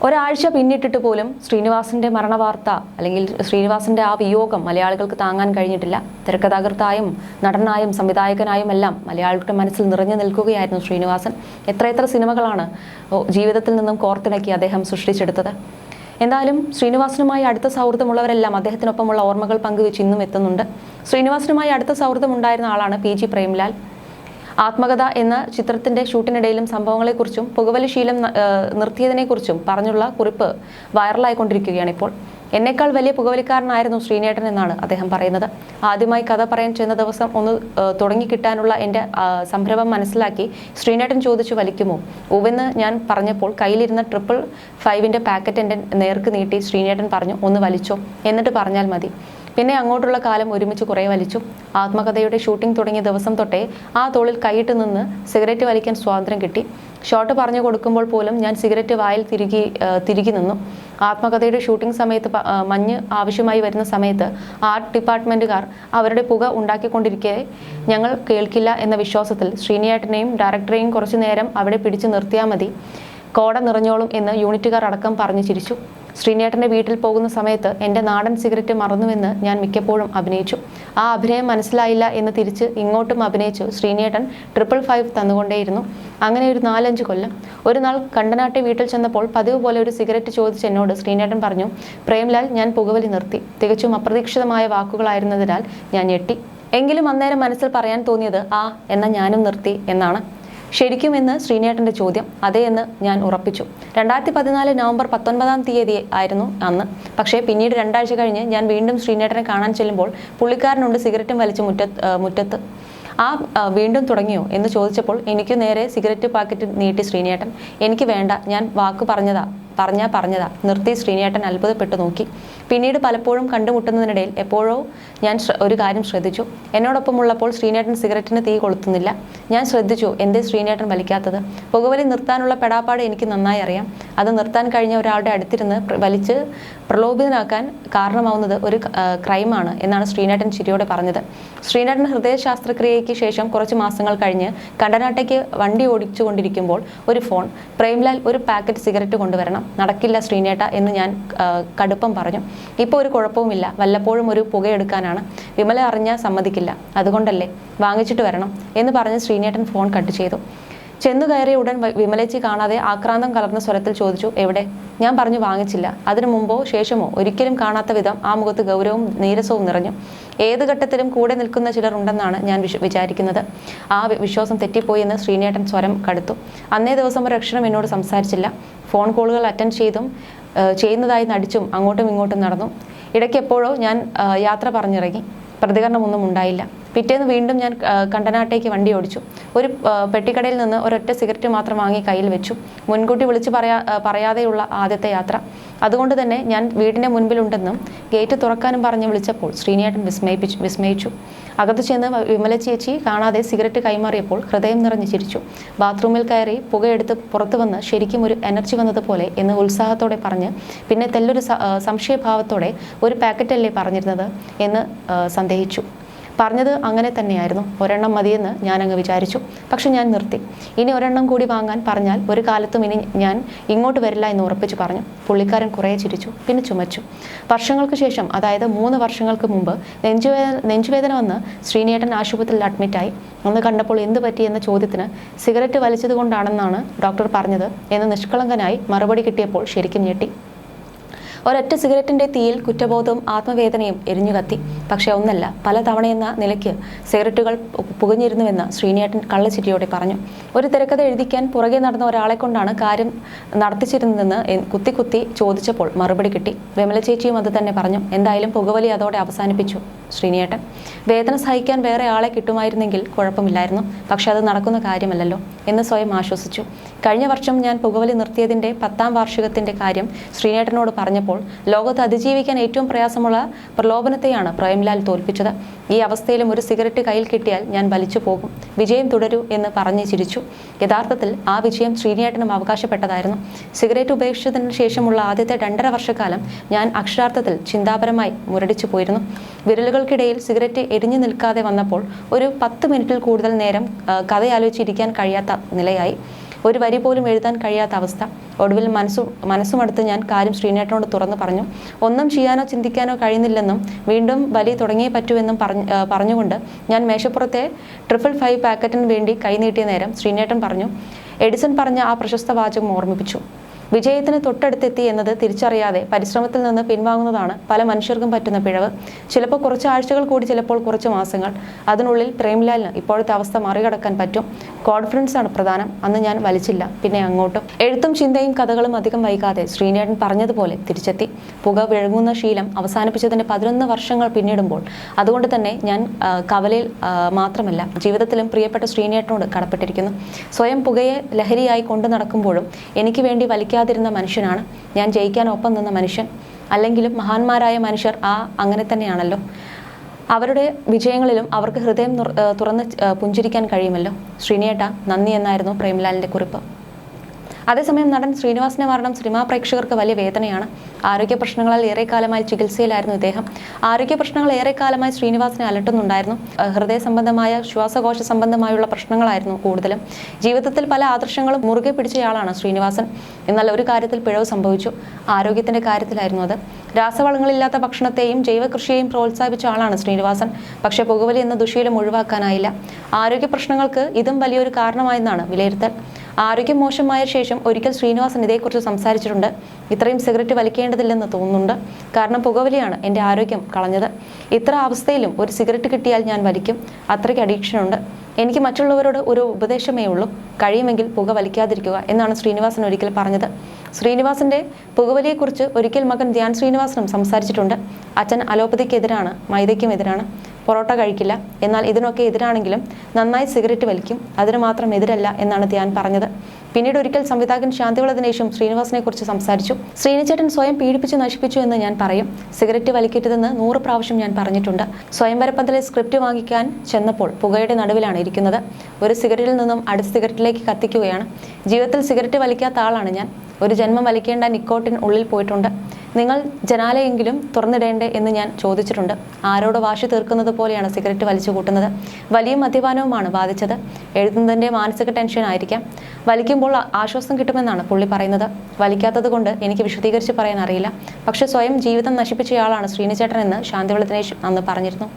ഒരാഴ്ച പിന്നിട്ടിട്ട് പോലും ശ്രീനിവാസിന്റെ മരണവാർത്ത അല്ലെങ്കിൽ ശ്രീനിവാസിന്റെ ആ വിയോഗം മലയാളികൾക്ക് താങ്ങാൻ കഴിഞ്ഞിട്ടില്ല. തിരക്കഥാകൃത്തായും നടനായും സംവിധായകനായും എല്ലാം മലയാളികളുടെ മനസ്സിൽ നിറഞ്ഞു നിൽക്കുകയായിരുന്നു ശ്രീനിവാസൻ. എത്രയെത്ര സിനിമകളാണ് ജീവിതത്തിൽ നിന്നും കോർത്തിണക്കി അദ്ദേഹം സൃഷ്ടിച്ചെടുത്തത്. എന്തായാലും ശ്രീനിവാസനുമായി അടുത്ത സൗഹൃദമുള്ളവരെല്ലാം അദ്ദേഹത്തിനൊപ്പമുള്ള ഓർമ്മകൾ പങ്കുവെച്ച് ഇന്നും എത്തുന്നുണ്ട്. ശ്രീനിവാസനുമായി അടുത്ത സൗഹൃദമുണ്ടായിരുന്ന ആളാണ് PG പ്രേംലാൽ. ആത്മകഥ എന്ന ചിത്രത്തിന്റെ ഷൂട്ടിനിടയിലും സംഭവങ്ങളെക്കുറിച്ചും പുകവലി ശീലം നിർത്തിയതിനെക്കുറിച്ചും പറഞ്ഞുള്ള കുറിപ്പ് വൈറലായിക്കൊണ്ടിരിക്കുകയാണ് ഇപ്പോൾ. എന്നേക്കാൾ വലിയ പുകവലിക്കാരനായിരുന്നു ശ്രീനേട്ടൻ എന്നാണ് അദ്ദേഹം പറയുന്നത്. ആദ്യമായി കഥ പറയാൻ ചെന്ന ദിവസം ഒന്ന് തുടങ്ങിക്കിട്ടാനുള്ള എൻ്റെ സംരംഭം മനസ്സിലാക്കി ശ്രീനേട്ടൻ ചോദിച്ചു വലിക്കുമോ ഉവെന്ന് ഞാൻ പറഞ്ഞപ്പോൾ കയ്യിലിരുന്ന 555 പാക്കറ്റ് എൻ്റെ നേർക്ക് നീട്ടി ശ്രീനേട്ടൻ പറഞ്ഞു, ഒന്ന് വലിച്ചോ, എന്നിട്ട് പറഞ്ഞാൽ മതി. പിന്നെ അങ്ങോട്ടുള്ള കാലം ഒരുമിച്ച് കുറേ വലിച്ചു. ആത്മകഥയുടെ ഷൂട്ടിംഗ് തുടങ്ങിയ ദിവസം തൊട്ടേ ആ തോളിൽ കൈയിട്ട് നിന്ന് സിഗരറ്റ് വലിക്കാൻ സ്വാതന്ത്ര്യം കിട്ടി. ഷോട്ട് പറഞ്ഞു കൊടുക്കുമ്പോൾ പോലും ഞാൻ സിഗരറ്റ് വായിൽ തിരികെ നിന്നു. ആത്മകഥയുടെ ഷൂട്ടിംഗ് സമയത്ത് മഞ്ഞ് ആവശ്യമായി വരുന്ന സമയത്ത് ആർട്ട് ഡിപ്പാർട്ട്മെൻറ്റുകാർ അവരുടെ പുക ഉണ്ടാക്കിക്കൊണ്ടിരിക്കെ ഞങ്ങൾ കേൾക്കില്ല എന്ന വിശ്വാസത്തിൽ ശ്രീനിയേട്ടനെയും ഡയറക്ടറെയും കുറച്ചു നേരം അവിടെ പിടിച്ചു നിർത്തിയാൽ മതി, കോട നിറഞ്ഞോളും എന്ന് യൂണിറ്റുകാർ അടക്കം പറഞ്ഞു ചിരിച്ചു. ശ്രീനേട്ടൻ്റെ വീട്ടിൽ പോകുന്ന സമയത്ത് എൻ്റെ നാടൻ സിഗരറ്റ് മറന്നുവെന്ന് ഞാൻ മിക്കപ്പോഴും അഭിനയിച്ചു. ആ അഭിനയം മനസ്സിലായില്ല എന്ന് തിരിച്ച് ഇങ്ങോട്ടും അഭിനയിച്ചു ശ്രീനേട്ടൻ 555 തന്നുകൊണ്ടേയിരുന്നു. അങ്ങനെ ഒരു 4-5 കൊല്ലം. ഒരു നാൾ കണ്ടനാട്ടെ വീട്ടിൽ ചെന്നപ്പോൾ പതിവ് പോലെ ഒരു സിഗരറ്റ് ചോദിച്ച് എന്നോട് ശ്രീനേട്ടൻ പറഞ്ഞു, പ്രേംലാൽ, ഞാൻ പുകവലി നിർത്തി. തികച്ചും അപ്രതീക്ഷിതമായ വാക്കുകളായിരുന്നതിനാൽ ഞാൻ ഞെട്ടി. എങ്കിലും അന്നേരം മനസ്സിൽ പറയാൻ തോന്നിയത് എന്നാൽ ഞാനും നിർത്തി എന്നാണ്. ശരിക്കും എന്ന് ശ്രീനേട്ടൻ്റെ ചോദ്യം. അതേ എന്ന് ഞാൻ ഉറപ്പിച്ചു. 2014 നവംബർ 19 ആയിരുന്നു അന്ന്. പക്ഷേ പിന്നീട് 2 ആഴ്ച കഴിഞ്ഞ് ഞാൻ വീണ്ടും ശ്രീനേട്ടനെ കാണാൻ ചെല്ലുമ്പോൾ പുള്ളിക്കാരനുണ്ട് സിഗരറ്റും വലിച്ച് മുറ്റത്ത്. വീണ്ടും തുടങ്ങിയോ എന്ന് ചോദിച്ചപ്പോൾ എനിക്ക് നേരെ സിഗരറ്റ് പാക്കറ്റ് നീട്ടി ശ്രീനേട്ടൻ. എനിക്ക് വേണ്ട, ഞാൻ വാക്ക് പറഞ്ഞതാ നിർത്തി. ശ്രീനേട്ടൻ അത്ഭുതപ്പെട്ടു നോക്കി. പിന്നീട് പലപ്പോഴും കണ്ടുമുട്ടുന്നതിനിടയിൽ എപ്പോഴോ ഞാൻ ഒരു കാര്യം ശ്രദ്ധിച്ചു. എന്നോടൊപ്പമുള്ളപ്പോൾ ശ്രീനേട്ടൻ സിഗരറ്റിന് തീ കൊളുത്തുന്നില്ല. ഞാൻ ശ്രദ്ധിച്ചു, എന്തേ ശ്രീനേട്ടൻ വലിക്കാത്തത്? പുകവലി നിർത്താനുള്ള പെടാപ്പാട് എനിക്ക് നന്നായി അറിയാം. അത് നിർത്താൻ കഴിഞ്ഞ ഒരാളുടെ അടുത്തിരുന്ന് വലിച്ച് പ്രലോഭിതനാക്കാൻ കാരണമാവുന്നത് ഒരു ക്രൈമാണ് എന്നാണ് ശ്രീനേട്ടൻ ചിരിയോടെ പറഞ്ഞത്. ശ്രീനേട്ടൻ ഹൃദയ ശസ്ത്രക്രിയയ്ക്ക് ശേഷം കുറച്ച് മാസങ്ങൾ കഴിഞ്ഞ് കണ്ടനാട്ടേക്ക് വണ്ടി ഓടിച്ചുകൊണ്ടിരിക്കുമ്പോൾ ഒരു ഫോൺ, പ്രേംലാൽ ഒരു പാക്കറ്റ് സിഗരറ്റ് കൊണ്ടുവരണം. നടക്കില്ല ശ്രീനേട്ട എന്ന് ഞാൻ കടുപ്പം പറഞ്ഞു. ഇപ്പോൾ ഒരു കുഴപ്പവുമില്ല, വല്ലപ്പോഴും ഒരു പുകയെടുക്കാനാണ്. വിമല അറിഞ്ഞാൽ സമ്മതിക്കില്ല, അതുകൊണ്ടല്ലേ, വാങ്ങിച്ചിട്ട് വരണം എന്ന് പറഞ്ഞ് ശ്രീനേട്ടൻ ഫോൺ കട്ട് ചെയ്തു. ചെന്നു കയറിയ ഉടൻ വിമലേച്ചി കാണാതെ ആക്രാന്തം കലർന്ന സ്വരത്തിൽ ചോദിച്ചു, എവിടെ? ഞാൻ പറഞ്ഞു വാങ്ങിച്ചില്ല. അതിനു മുമ്പോ ശേഷമോ ഒരിക്കലും കാണാത്ത വിധം ആ മുഖത്ത് ഗൗരവവും നീരസവും നിറഞ്ഞു. ഏത് ഘട്ടത്തിലും കൂടെ നിൽക്കുന്ന ചിലർ ഉണ്ടെന്നാണ് ഞാൻ വിചാരിക്കുന്നത്. ആ വിശ്വാസം തെറ്റിപ്പോയി എന്ന് ശ്രീനേട്ടൻ സ്വരം കടുത്തു. അന്നേ ദിവസം ഒരു അക്ഷരം എന്നോട് സംസാരിച്ചില്ല. ഫോൺ കോളുകൾ അറ്റൻഡ് ചെയ്യുന്നതായി നടിച്ചും അങ്ങോട്ടും ഇങ്ങോട്ടും നടന്നു. ഇടയ്ക്ക് എപ്പോഴോ ഞാൻ യാത്ര പറഞ്ഞിറങ്ങി. പ്രതികരണമൊന്നും ഉണ്ടായില്ല. പിറ്റേന്ന് വീണ്ടും ഞാൻ കണ്ടനാട്ടേക്ക് വണ്ടി ഓടിച്ചു. ഒരു പെട്ടിക്കടയിൽ നിന്ന് ഒരൊറ്റ സിഗരറ്റ് മാത്രം വാങ്ങി കയ്യിൽ വെച്ചു. മുൻകൂട്ടി വിളിച്ച് പറയാതെയുള്ള ആദ്യത്തെ യാത്ര. അതുകൊണ്ട് തന്നെ ഞാൻ വീടിൻ്റെ മുൻപിലുണ്ടെന്നും ഗേറ്റ് തുറക്കാനും പറഞ്ഞ് വിളിച്ചപ്പോൾ ശ്രീനേട്ടൻ വിസ്മയിച്ചു. അകത്ത് ചെന്ന് വിമല ചേച്ചി കാണാതെ സിഗരറ്റ് കൈമാറിയപ്പോൾ ഹൃദയം നിറഞ്ഞ് ചിരിച്ചു. ബാത്റൂമിൽ കയറി പുകയെടുത്ത് പുറത്തു വന്ന് ശരിക്കും ഒരു എനർജി വന്നതുപോലെ എന്ന് ഉത്സാഹത്തോടെ പറഞ്ഞ് പിന്നെ തെല്ലൊരു സംശയഭാവത്തോടെ, ഒരു പാക്കറ്റല്ലേ പറഞ്ഞിരുന്നത് എന്ന് സന്ദേഹിച്ചു. പറഞ്ഞത് അങ്ങനെ തന്നെയായിരുന്നു. ഒരെണ്ണം മതിയെന്ന് ഞാൻ അങ്ങ് വിചാരിച്ചു. പക്ഷെ ഞാൻ നിർത്തി. ഇനി ഒരെണ്ണം കൂടി വാങ്ങാൻ പറഞ്ഞാൽ ഒരു കാലത്തും ഇനി ഞാൻ ഇങ്ങോട്ട് വരില്ല എന്ന് ഉറപ്പിച്ചു പറഞ്ഞു. പുള്ളിക്കാരൻ കുറേ ചിരിച്ചു, പിന്നെ ചുമച്ചു. വർഷങ്ങൾക്ക് ശേഷം, അതായത് 3 വർഷങ്ങൾക്ക് മുമ്പ് നെഞ്ചുവേദന വന്ന് ശ്രീനേട്ടൻ ആശുപത്രിയിൽ അഡ്മിറ്റായി. അന്ന് കണ്ടപ്പോൾ എന്ത് പറ്റി എന്ന ചോദ്യത്തിന് സിഗരറ്റ് വലിച്ചതുകൊണ്ടാണെന്നാണ് ഡോക്ടർ പറഞ്ഞത് എന്ന് നിഷ്കളങ്കനായി മറുപടി കിട്ടിയപ്പോൾ ശരിക്കും ഞെട്ടി. ഒരൊറ്റ സിഗരറ്റിൻ്റെ തീയിൽ കുറ്റബോധവും ആത്മവേദനയും എരിഞ്ഞു കത്തി. പക്ഷേ ഒന്നല്ല, പല തവണയെന്ന നിലയ്ക്ക് സിഗരറ്റുകൾ പുകഞ്ഞിരുന്നുവെന്ന് ശ്രീനേട്ടൻ കള്ളച്ചിരിയോടെ പറഞ്ഞു. ഒരു തിരക്കഥ എഴുതിക്കാൻ പുറകെ നടന്ന ഒരാളെ കൊണ്ടാണ് കാര്യം നടത്തിച്ചിരുന്നതെന്ന് കുത്തി ചോദിച്ചപ്പോൾ മറുപടി കിട്ടി. വിമല ചേച്ചിയും അത് തന്നെ പറഞ്ഞു. എന്തായാലും പുകവലി അതോടെ അവസാനിപ്പിച്ചു ശ്രീനേട്ടൻ. വേദന സഹിക്കാൻ വേറെ ആളെ കിട്ടുമായിരുന്നെങ്കിൽ കുഴപ്പമില്ലായിരുന്നു. പക്ഷെ അത് നടക്കുന്ന കാര്യമല്ലല്ലോ എന്ന് സ്വയം ആശ്വസിച്ചു. കഴിഞ്ഞ വർഷം ഞാൻ പുകവലി നിർത്തിയതിൻ്റെ 10ാം വാർഷികത്തിൻ്റെ കാര്യം ശ്രീനേട്ടനോട് പറഞ്ഞപ്പോൾ ലോകത്ത് അതിജീവിക്കാൻ ഏറ്റവും പ്രയാസമുള്ള പ്രലോഭനത്തെയാണ് പ്രേംലാൽ തോൽപ്പിച്ചത്. ഈ അവസ്ഥയിലും ഒരു സിഗരറ്റ് കയ്യിൽ കിട്ടിയാൽ ഞാൻ വലിച്ചു പോകും, വിജയം തുടരൂ എന്ന് പറഞ്ഞ് ചിരിച്ചു. യഥാർത്ഥത്തിൽ ആ വിജയം ശ്രീനേട്ടനും അവകാശപ്പെട്ടതായിരുന്നു. സിഗരറ്റ് ഉപേക്ഷിച്ചതിന് ശേഷമുള്ള ആദ്യത്തെ 2.5 വർഷക്കാലം ഞാൻ അക്ഷരാർത്ഥത്തിൽ ചിന്താപരമായി മുരടിച്ചു പോയിരുന്നു. വിരലുകൾക്കിടയിൽ സിഗരറ്റ് എരിഞ്ഞു നിൽക്കാതെ വന്നപ്പോൾ ഒരു 10 മിനിറ്റിൽ കൂടുതൽ നേരം കഥയാലോചിച്ചിരിക്കാൻ കഴിയാത്ത നിലയായി. ഒരു വരി പോലും എഴുതാൻ കഴിയാത്ത അവസ്ഥ. ഒടുവിൽ മനസ്സുമടുത്ത് ഞാൻ കാര്യം ശ്രീനേട്ടനോട് തുറന്നു പറഞ്ഞു. ഒന്നും ചെയ്യാനോ ചിന്തിക്കാനോ കഴിയുന്നില്ലെന്നും വീണ്ടും വലി തുടങ്ങിയേ പറ്റൂവെന്നും പറഞ്ഞുകൊണ്ട് ഞാൻ മേശപ്പുറത്തെ 555 പാക്കറ്റിന് വേണ്ടി കൈനീട്ടിയ നേരം ശ്രീനേട്ടൻ പറഞ്ഞു, എഡിസൺ പറഞ്ഞ ആ പ്രശസ്ത വാചകം ഓർമ്മിപ്പിച്ചു. വിജയത്തിന് തൊട്ടടുത്തെത്തി എന്നത് തിരിച്ചറിയാതെ പരിശ്രമത്തിൽ നിന്ന് പിൻവാങ്ങുന്നതാണ് പല മനുഷ്യർക്കും പറ്റുന്ന പിഴവ്. ചിലപ്പോൾ കുറച്ച് ആഴ്ചകൾ കൂടി, ചിലപ്പോൾ കുറച്ച് മാസങ്ങൾ. അതിനുള്ളിൽ പ്രേംലാലിന് ഇപ്പോഴത്തെ അവസ്ഥ മറികടക്കാൻ പറ്റും. കോൺഫിഡൻസ് ആണ് പ്രധാനം. അന്ന് ഞാൻ വലിച്ചില്ല, പിന്നെ അങ്ങോട്ടും. എഴുത്തും ചിന്തയും കഥകളും അധികം വൈകാതെ ശ്രീനേട്ടൻ പറഞ്ഞതുപോലെ തിരിച്ചെത്തി. പുക വിഴുങ്ങുന്ന ശീലം അവസാനിപ്പിച്ചതിന് 11 വർഷങ്ങൾ പിന്നിടുമ്പോൾ അതുകൊണ്ട് തന്നെ ഞാൻ കവലയിൽ മാത്രമല്ല ജീവിതത്തിലും പ്രിയപ്പെട്ട ശ്രീനേട്ടനോട് കടപ്പെട്ടിരിക്കുന്നു. സ്വയം പുകയെ ലഹരിയായി കൊണ്ടു നടക്കുമ്പോഴും എനിക്ക് വേണ്ടി വലിക്കാതിരുന്ന മനുഷ്യനാണ് ഞാൻ, ജയിക്കാൻ ഒപ്പം നിന്ന മനുഷ്യൻ. അല്ലെങ്കിലും മഹാന്മാരായ മനുഷ്യർ അങ്ങനെ തന്നെയാണല്ലോ. അവരുടെ വിജയങ്ങളിലും അവർക്ക് ഹൃദയം തുറന്ന് പുഞ്ചിരിക്കാൻ കഴിയുമല്ലോ. ശ്രീനേട്ട, നന്ദി എന്നായിരുന്നു പ്രേംലാലിന്റെ കുറിപ്പ്. അതേസമയം നടൻ ശ്രീനിവാസിന്റെ മരണം സിനിമാ പ്രേക്ഷകർക്ക് വലിയ വേദനയാണ്. ആരോഗ്യ പ്രശ്നങ്ങളാൽ ഏറെക്കാലമായി ചികിത്സയിലായിരുന്നു ഇദ്ദേഹം. ആരോഗ്യ പ്രശ്നങ്ങൾ ഏറെക്കാലമായി ശ്രീനിവാസിനെ അലട്ടുന്നുണ്ടായിരുന്നു. ഹൃദയ സംബന്ധമായ, ശ്വാസകോശ സംബന്ധമായുള്ള പ്രശ്നങ്ങളായിരുന്നു കൂടുതലും. ജീവിതത്തിൽ പല ആദർശങ്ങളും മുറുകെ പിടിച്ചയാളാണ് ശ്രീനിവാസൻ. എന്നാൽ ഒരു കാര്യത്തിൽ പിഴവ് സംഭവിച്ചു. ആരോഗ്യത്തിന്റെ കാര്യത്തിലായിരുന്നു അത്. രാസവളങ്ങളില്ലാത്ത ഭക്ഷണത്തെയും ജൈവകൃഷിയെയും പ്രോത്സാഹിപ്പിച്ച ആളാണ് ശ്രീനിവാസൻ. പക്ഷേ പുകവലി എന്ന ദുശീലം ഒഴിവാക്കാനായില്ല. ആരോഗ്യ പ്രശ്നങ്ങൾക്ക് ഇതും വലിയൊരു കാരണമായെന്നാണ് വിലയിരുത്തൽ. ആരോഗ്യം മോശമായ ശേഷം ഒരിക്കൽ ശ്രീനിവാസൻ ഇതേക്കുറിച്ച് സംസാരിച്ചിട്ടുണ്ട്. ഇത്രയും സിഗരറ്റ് വലിക്കേണ്ടതില്ലെന്ന് തോന്നുന്നുണ്ട്. കാരണം പുകവലിയാണ് എൻ്റെ ആരോഗ്യം കളഞ്ഞത്. ഇത്ര അവസ്ഥയിലും ഒരു സിഗരറ്റ് കിട്ടിയാൽ ഞാൻ വലിക്കും. അത്രയ്ക്ക് അഡിക്ഷനുണ്ട്. എനിക്ക് മറ്റുള്ളവരോട് ഒരു ഉപദേശമേ ഉള്ളൂ, കഴിയുമെങ്കിൽ പുക വലിക്കാതിരിക്കുക എന്നാണ് ശ്രീനിവാസൻ ഒരിക്കൽ പറഞ്ഞത്. ശ്രീനിവാസന്റെ പുകവലിയെക്കുറിച്ച് ഒരിക്കൽ മകൻ ധ്യാൻ ശ്രീനിവാസനും സംസാരിച്ചിട്ടുണ്ട്. അച്ഛൻ അലോപ്പതിക്കെതിരാണ്, മൈദയ്ക്കും എതിരാണ്, പൊറോട്ട കഴിക്കില്ല. എന്നാൽ ഇതിനൊക്കെ എതിരാണെങ്കിലും നന്നായി സിഗരറ്റ് വലിക്കും. അതിന് മാത്രം എതിരല്ല എന്നാണ് ധ്യാൻ പറഞ്ഞത്. പിന്നീട് ഒരിക്കൽ സംവിധായകൻ ശാന്തിവിള ദിനേശും ശ്രീനിവാസനെ കുറിച്ച് സംസാരിച്ചു. ശ്രീനിച്ചേട്ടൻ സ്വയം പീഡിപ്പിച്ച് നശിപ്പിച്ചു എന്ന് ഞാൻ പറയും. സിഗരറ്റ് വലിക്കരുതെന്ന് 100 പ്രാവശ്യം ഞാൻ പറഞ്ഞിട്ടുണ്ട്. സ്വയംവരപ്പന്തലിൽ സ്ക്രിപ്റ്റ് വാങ്ങിക്കാൻ ചെന്നപ്പോൾ പുകയുടെ നടുവിലാണ് ഇരിക്കുന്നത്. ഒരു സിഗരറ്റിൽ നിന്നും അടുത്ത സിഗരറ്റിലേക്ക് കത്തിക്കുകയാണ്. ജീവിതത്തിൽ സിഗരറ്റ് വലിക്കാത്ത ആളാണ് ഞാൻ. ഒരു ജന്മം വലിക്കേണ്ട നിക്കോട്ടിൻ ഉള്ളിൽ പോയിട്ടുണ്ട്. നിങ്ങൾ ജനാലയെങ്കിലും തുറന്നിടേണ്ടേ എന്ന് ഞാൻ ചോദിച്ചിട്ടുണ്ട്. ആരോട് വാശി തീർക്കുന്നത് പോലെയാണ് സിഗരറ്റ് വലിച്ചു കൂട്ടുന്നത്. വലിയ മദ്യപാനവുമാണ് ബാധിച്ചത്. എഴുതുന്നതിൻ്റെ മാനസിക ടെൻഷൻ ആയിരിക്കാം. വലിക്കുമ്പോൾ ആശ്വാസം കിട്ടുമെന്നാണ് പുള്ളി പറയുന്നത്. വലിക്കാത്തത് കൊണ്ട് എനിക്ക് വിശദീകരിച്ച് പറയാൻ അറിയില്ല. പക്ഷെ സ്വയം ജീവിതം നശിപ്പിച്ചയാളാണ് ശ്രീനിച്ചേട്ടൻ എന്ന് ശാന്തിവിള ദിനേശ് അന്ന് പറഞ്ഞിരുന്നു.